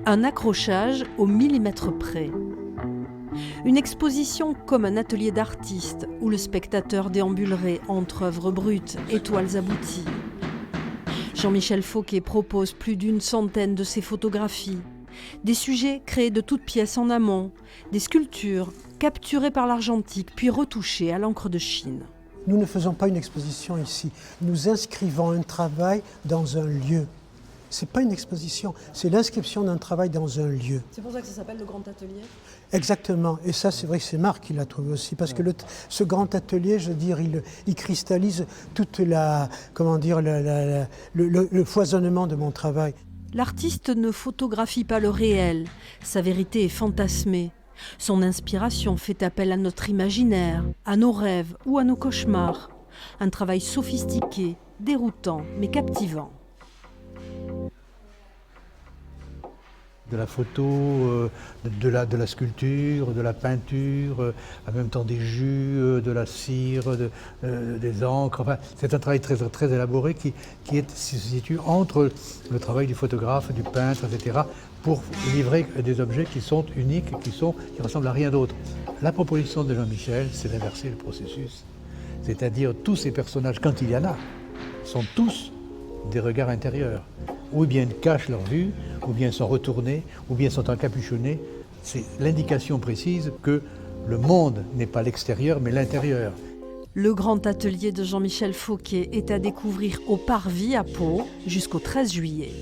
Un accrochage au millimètre près. Une exposition comme un atelier d'artiste où le spectateur déambulerait entre œuvres brutes et toiles abouties. Jean-Michel Fauquet propose plus d'une centaine de ses photographies. Des sujets créés de toutes pièces en amont, des sculptures capturées par l'argentique puis retouchées à l'encre de Chine. Nous ne faisons pas une exposition ici, nous inscrivons un travail dans un lieu. Ce n'est pas une exposition, c'est l'inscription d'un travail dans un lieu. C'est pour ça que ça s'appelle le Grand Atelier ? Exactement, et ça c'est vrai que c'est Marc qui l'a trouvé aussi, parce que ce grand atelier, je veux dire, il cristallise toute le foisonnement de mon travail. L'artiste ne photographie pas le réel, sa vérité est fantasmée. Son inspiration fait appel à notre imaginaire, à nos rêves ou à nos cauchemars. Un travail sophistiqué, déroutant mais captivant. De la photo, de la sculpture, de la peinture, en même temps des jus, de la cire, des encres. Enfin, c'est un travail très, très élaboré qui se situe entre le travail du photographe, du peintre, etc., pour livrer des objets qui sont uniques, qui ressemblent à rien d'autre. La proposition de Jean-Michel, c'est d'inverser le processus. C'est-à-dire tous ces personnages, quand il y en a, sont tous des regards intérieurs. Ou bien ils cachent leur vue, ou bien sont retournés, ou bien sont encapuchonnés. C'est l'indication précise que le monde n'est pas l'extérieur, mais l'intérieur. Le Grand Atelier de Jean-Michel Fauquet est à découvrir au Parvis à Pau jusqu'au 13 juillet.